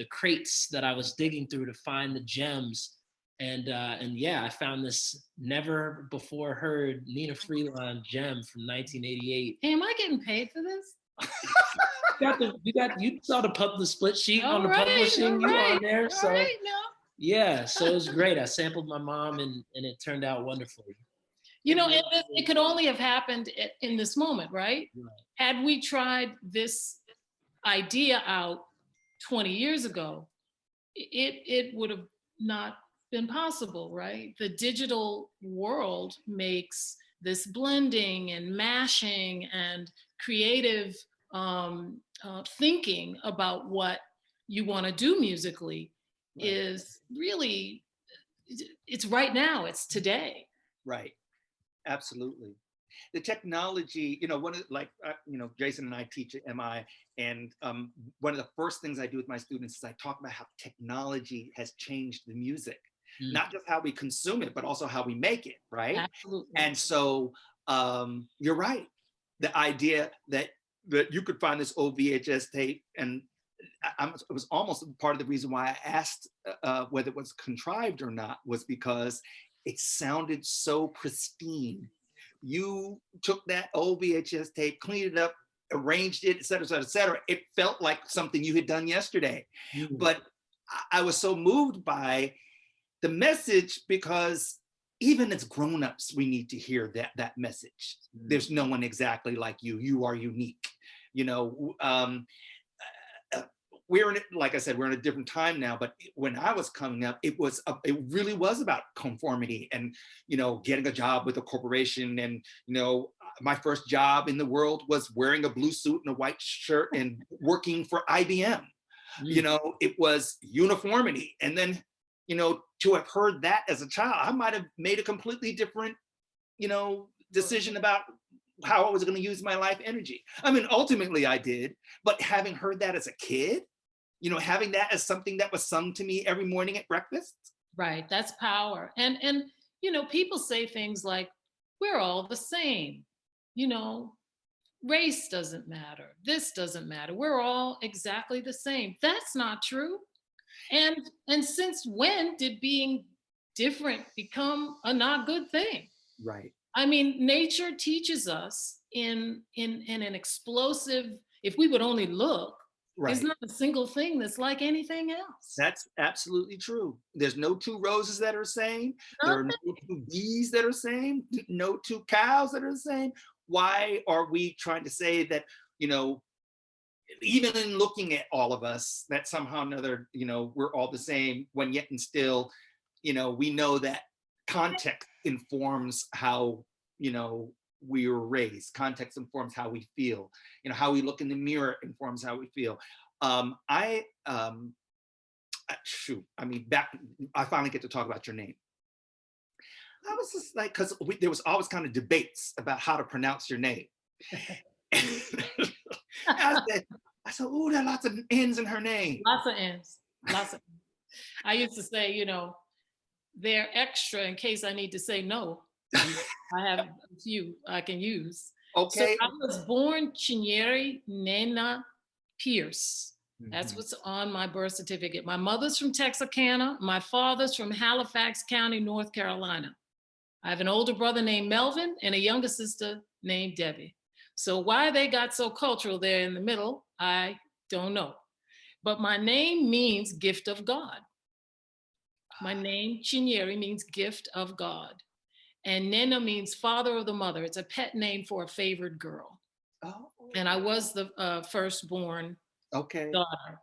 crates that I was digging through to find the gems. And yeah, I found this never before heard Nnenna Freelon gem from 1988. Hey, am I getting paid for this? You saw the split sheet on the All right, publishing, you all on there. All So right, no. yeah, so it was great. I sampled my mom and it turned out wonderfully. It could only have happened in this moment, right? Right. Had we tried this idea out 20 years ago, it would have not been possible, right? The digital world makes this blending and mashing and creative thinking about what you want to do musically is really, it's right now, it's today. Right. Absolutely. The technology, Jason and I teach at MI, and one of the first things I do with my students is I talk about how technology has changed the music, not just how we consume it, but also how we make it, right? Absolutely. And so you're right. The idea that you could find this old VHS tape, and it was almost part of the reason why I asked whether it was contrived or not, was because it sounded so pristine. You took that old VHS tape, cleaned it up, arranged it, et cetera, et cetera, et cetera. It felt like something you had done yesterday. But I was so moved by the message, because even as grown-ups, we need to hear that message. There's no one exactly like you. You are unique. We're in, like I said, we're in a different time now, but when I was coming up, it really was about conformity and, getting a job with a corporation. And, my first job in the world was wearing a blue suit and a white shirt and working for IBM. It was uniformity. And then, to have heard that as a child, I might have made a completely different, decision about how I was going to use my life energy. I mean, ultimately I did, but having heard that as a kid, having that as something that was sung to me every morning at breakfast. Right, that's power. And people say things like, we're all the same, race doesn't matter, this doesn't matter, we're all exactly the same. That's not true. And since when did being different become a not good thing? Right. I mean, nature teaches us in an explosive, if we would only look, Right. There's not a single thing that's like anything else. That's absolutely true. There's no two roses that are the same. There are no two bees that are the same. No two cows that are the same. Why are we trying to say that, even in looking at all of us, that somehow or another, we're all the same, when yet and still, we know that context informs how, we were raised. Context informs how we feel. How we look in the mirror informs how we feel. I finally get to talk about your name. I was just like, because there was always kind of debates about how to pronounce your name. I said, oh, there are lots of N's in her name. Lots of N's. Lots of N's. I used to say, they're extra in case I need to say no. I have a few I can use. Okay. So I was born Chinyere Nnenna Pierce. That's what's on my birth certificate. My mother's from Texarkana. My father's from Halifax County, North Carolina. I have an older brother named Melvin and a younger sister named Debbie. So why they got so cultural there in the middle, I don't know. But my name means gift of God. My name, Chinyere, means gift of God. And Nnenna means father of the mother. It's a pet name for a favored girl. Oh. And I was the firstborn daughter.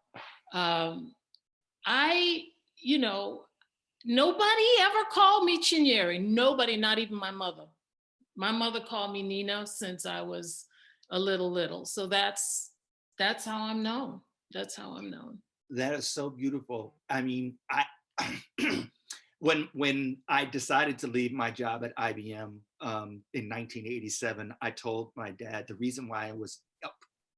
Nobody ever called me Chinyere. Nobody, not even my mother. My mother called me Nina since I was a little. So that's how I'm known. That's how I'm known. That is so beautiful. I mean, when I decided to leave my job at IBM in 1987, I told my dad the reason why I was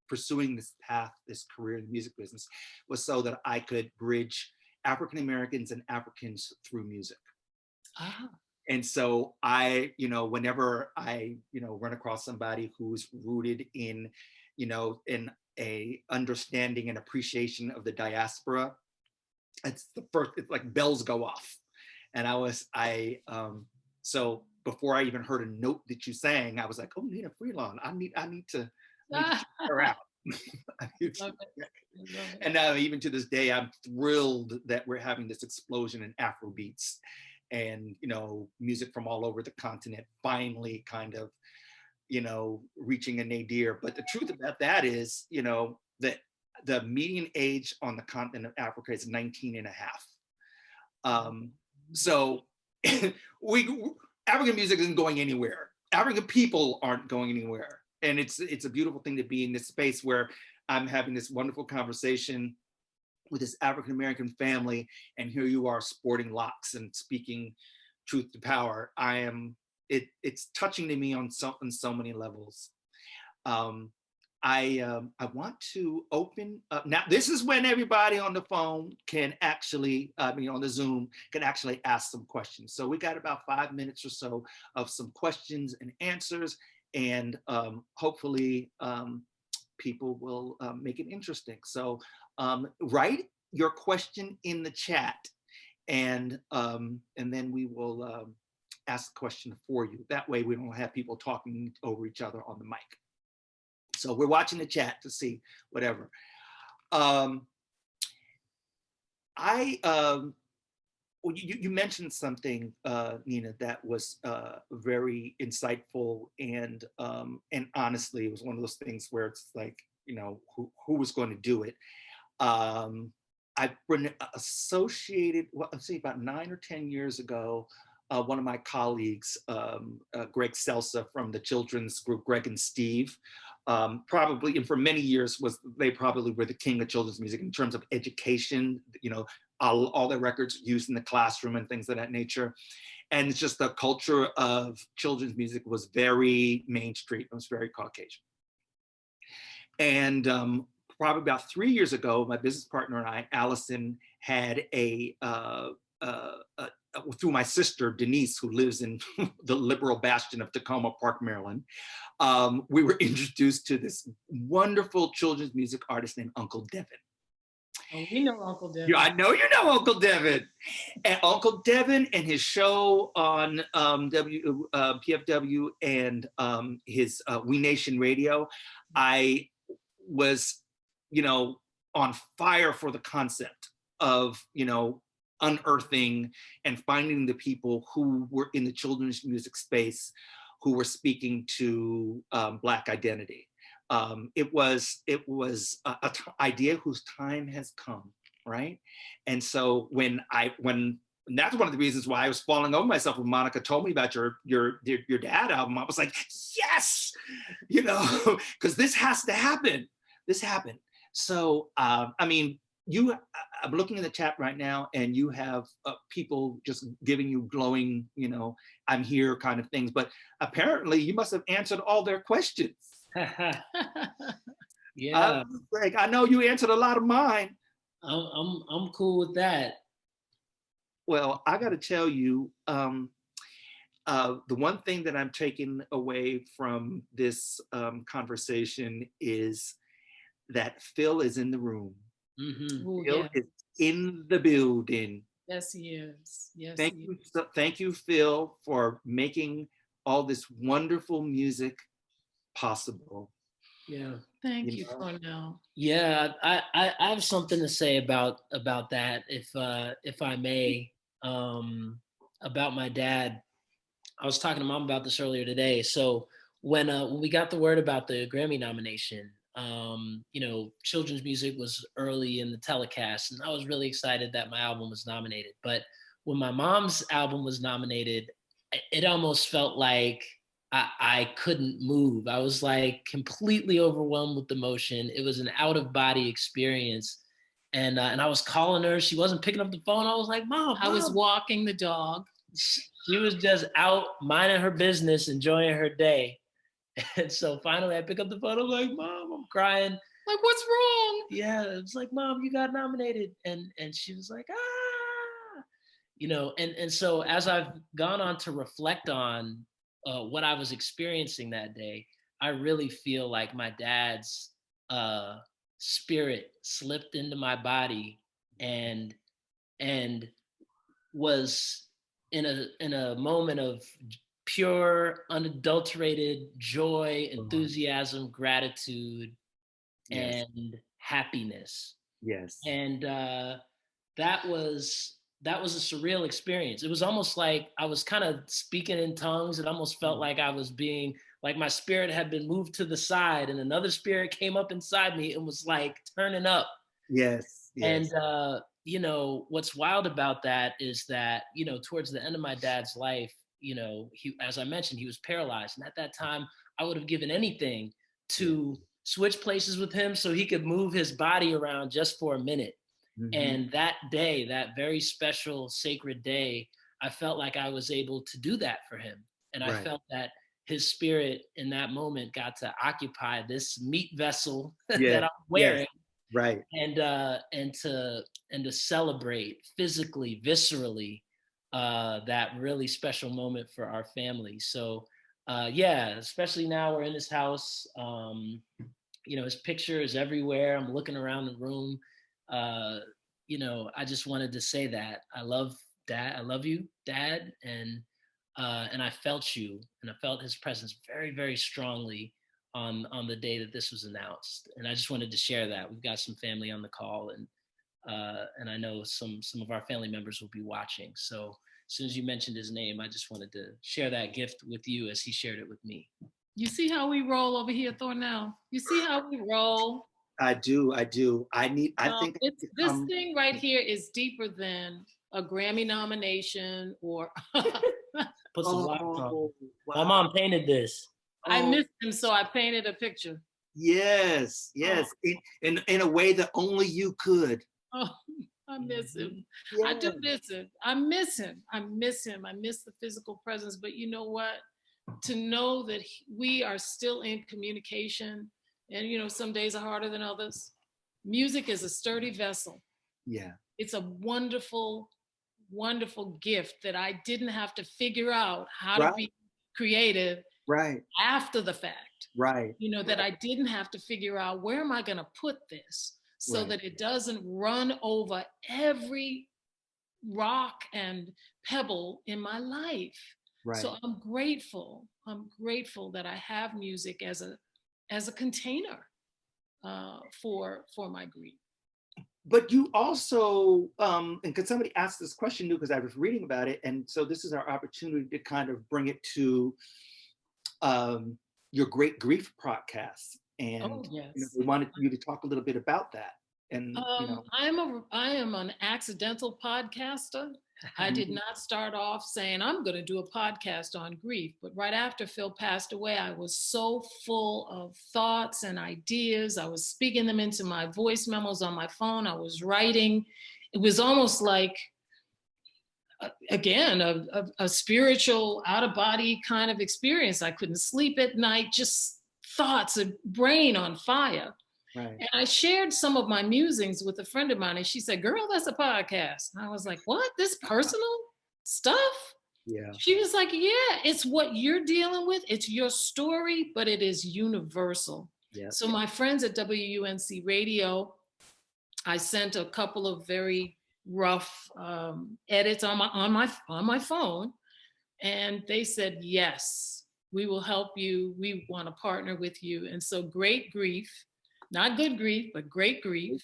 pursuing this path, this career in the music business, was so that I could bridge African Americans and Africans through music. Ah. And so I, whenever I, run across somebody who's rooted in, in a understanding and appreciation of the diaspora, it's like bells go off. And so before I even heard a note that you sang, I was like, oh, Nnenna Freelon, I need to check her out. And now even to this day, I'm thrilled that we're having this explosion in Afro beats and, music from all over the continent finally kind of, reaching a nadir. But the truth about that is, that the median age on the continent of Africa is 19 and a half. So African music isn't going anywhere. African people aren't going anywhere. And it's a beautiful thing to be in this space where I'm having this wonderful conversation with this African-American family, and here you are sporting locks and speaking truth to power. It's touching to me on so many levels. I want to open up now. This is when everybody on the phone can actually, on the Zoom, can actually ask some questions. So we got about 5 minutes or so of some questions and answers, and hopefully people will make it interesting. So write your question in the chat, and then we will ask a question for you. That way we don't have people talking over each other on the mic. So we're watching the chat to see whatever. You mentioned something, Nnenna, that was very insightful, and honestly, it was one of those things where it's like, who was going to do it? I've been associated, I'd say about 9 or 10 years ago, one of my colleagues, Greg Selsa from the children's group, Greg and Steve, probably, and for many years they probably were the king of children's music in terms of education, all their records used in the classroom and things of that nature. And it's just the culture of children's music was very Main Street, it was very Caucasian. And probably about 3 years ago, my business partner and I, Allison, had through my sister, Denise, who lives in the liberal bastion of Tacoma Park, Maryland, we were introduced to this wonderful children's music artist named Uncle Devin. Oh, we know Uncle Devin. Yeah, I know you know Uncle Devin. And Uncle Devin and his show on PFW and his We Nation Radio, I was, on fire for the concept of, unearthing and finding the people who were in the children's music space who were speaking to Black identity. It was an idea whose time has come, right? And so when that's one of the reasons why I was falling over myself when Monica told me about your dad album. I was like, yes, because this has to happen. This happened. So I'm looking in the chat right now, and you have people just giving you glowing, I'm here kind of things. But apparently, you must have answered all their questions. Yeah, Greg, I know you answered a lot of mine. I'm cool with that. Well, I got to tell you, the one thing that I'm taking away from this conversation is that Phil is in the room. Mm-hmm. Ooh, Phil is in the building. Yes, he is. Yes, Thank you, Phil, for making all this wonderful music possible. Yeah. Thank you, Thornell. Yeah, I have something to say about that, if I may, about my dad. I was talking to Mom about this earlier today. So when we got the word about the Grammy nomination, children's music was early in the telecast, and I was really excited that my album was nominated. But when my mom's album was nominated, it almost felt like I couldn't move. I was like completely overwhelmed with emotion. It was an out-of-body experience. And I was calling her. She wasn't picking up the phone. I was like, Mom. I was walking the dog. She was just out minding her business, enjoying her day. And so finally I pick up the phone. I'm like, Mom, I'm crying. Like, what's wrong? Yeah, it was like, Mom, you got nominated. And she was like, ah, you know, and so as I've gone on to reflect on what I was experiencing that day, I really feel like my dad's spirit slipped into my body and was in a moment of pure, unadulterated joy, enthusiasm, gratitude, Yes. and happiness. Yes. And that was a surreal experience. It was almost like I was kind of speaking in tongues. It almost felt like I was being, like my spirit had been moved to the side and another spirit came up inside me and was like turning up. Yes. Yes. And you know, what's wild about that is that, you know, towards the end of my dad's life, you know, he, as I mentioned, he was paralyzed. And at that time, I would have given anything to switch places with him so he could move his body around just for a minute. And that day, that very special, sacred day, I felt like I was able to do that for him. And I felt that his spirit in that moment got to occupy this meat vessel that I'm wearing. Right. And to celebrate physically, viscerally, that really special moment for our family. So yeah, especially now we're in his house. You know, his picture is everywhere. I'm looking around the room. You know, I just wanted to say that I love Dad. I love you, Dad, and I felt you, and I felt his presence very, very strongly on the day that this was announced. And I just wanted to share that. We've got some family on the call, and I know some of our family members will be watching. So as soon as you mentioned his name, I just wanted to share that gift with you as he shared it with me. You see how we roll over here, Thornell? You see how we roll? I do. I think this thing right here is deeper than a Grammy nomination or Put some wax on. My mom painted this. I missed him, so I painted a picture. Yes, in a way that only you could. Oh, I miss him. Yeah. I do miss him. I miss him. I miss the physical presence. But you know what? To know that we are still in communication, and you know, some days are harder than others. Music is a sturdy vessel. Yeah. It's a wonderful, wonderful gift that I didn't have to figure out how to be creative after the fact. Right. You know, that I didn't have to figure out, where am I going to put this so that it doesn't run over every rock and pebble in my life. Right. So I'm grateful that I have music as a container for my grief. But you also, and because somebody asked this question too, because I was reading about it, and so this is our opportunity to kind of bring it to your Great Grief podcast, and you know, we wanted you to talk a little bit about that. And you know, I am an accidental podcaster. I did not start off saying I'm going to do a podcast on grief, but right after Phil passed away, I was so full of thoughts and ideas. I was speaking them into my voice memos on my phone. I was writing. It was almost like, again, a spiritual out-of-body kind of experience. I couldn't sleep at night, just thoughts, a brain on fire. Right. And I shared some of my musings with a friend of mine, and she said, "Girl, that's a podcast." And I was like, "What? This personal stuff?" Yeah. She was like, "Yeah, it's what you're dealing with. It's your story, but it is universal." Yeah. So my friends at WUNC Radio, I sent a couple of very rough edits on my phone, and they said, "Yes, we will help you. We want to partner with you." And so Great Grief, not good grief, but Great Grief,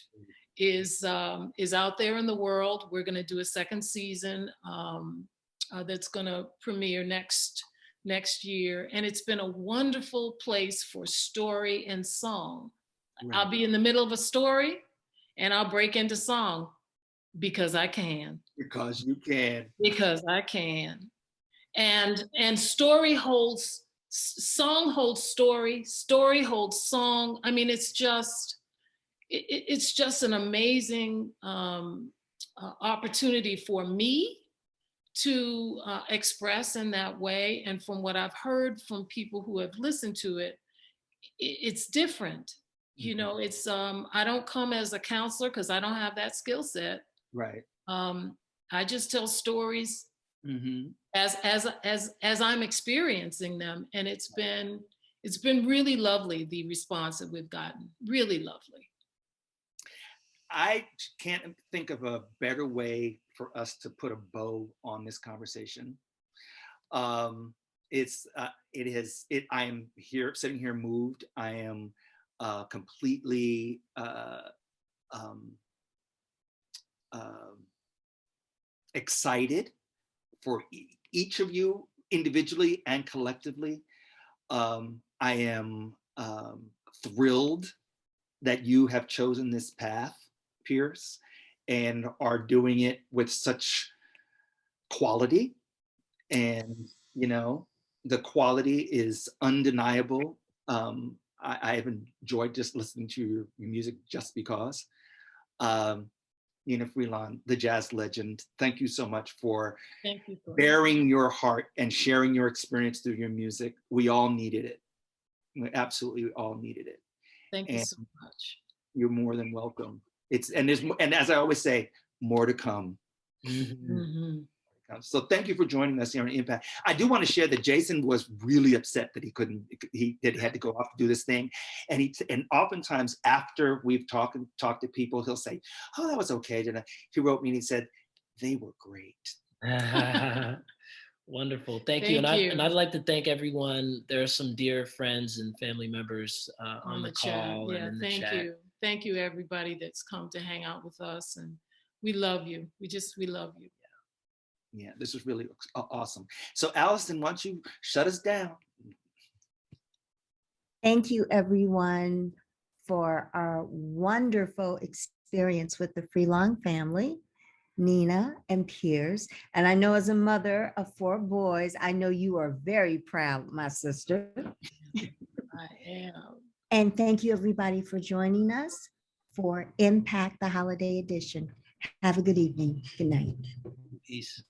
is out there in the world. We're going to do a second season that's going to premiere next year, and it's been a wonderful place for story and song. Right. I'll be in the middle of a story, and I'll break into song because I can. Because you can. Because I can, and story holds. Song holds story holds song. I mean, it's just an amazing opportunity for me to express in that way. And from what I've heard from people who have listened to it, it's different. you know, it's I don't come as a counselor because I don't have that skill set. Right. I just tell stories Mm-hmm. as I'm experiencing them, and it's been really lovely, the response that we've gotten. Really lovely. I can't think of a better way for us to put a bow on this conversation. I am here, sitting here moved. I am completely excited for each of you individually and collectively. I am thrilled that you have chosen this path, Pierce, and are doing it with such quality. And, you know, the quality is undeniable. I have enjoyed just listening to your music just because. Nnenna Freelon, the jazz legend, thank you so much for Thank you. bearing your heart and sharing your experience through your music. We all needed it. We absolutely all needed it. Thank you so much. You're more than welcome. And as I always say, more to come. Mm-hmm. Mm-hmm. So thank you for joining us here on Impact. I do want to share that Jason was really upset that he had to go off to do this thing. And oftentimes after we've talked to people, he'll say, "Oh, that was okay." And he wrote me and he said, "They were great." Wonderful. Thank you. And I'd like to thank everyone. There are some dear friends and family members on the call. Yeah, and in the thank chat. you. Thank you, everybody that's come to hang out with us. And we love you. We love you. Yeah, this was really awesome. So Allison, why don't you shut us down? Thank you, everyone, for our wonderful experience with the Freelon family, Nnenna and Pierce. And I know as a mother of 4 boys, I know you are very proud, my sister. I am. And thank you, everybody, for joining us for Impact, the Holiday Edition. Have a good evening. Good night. Peace.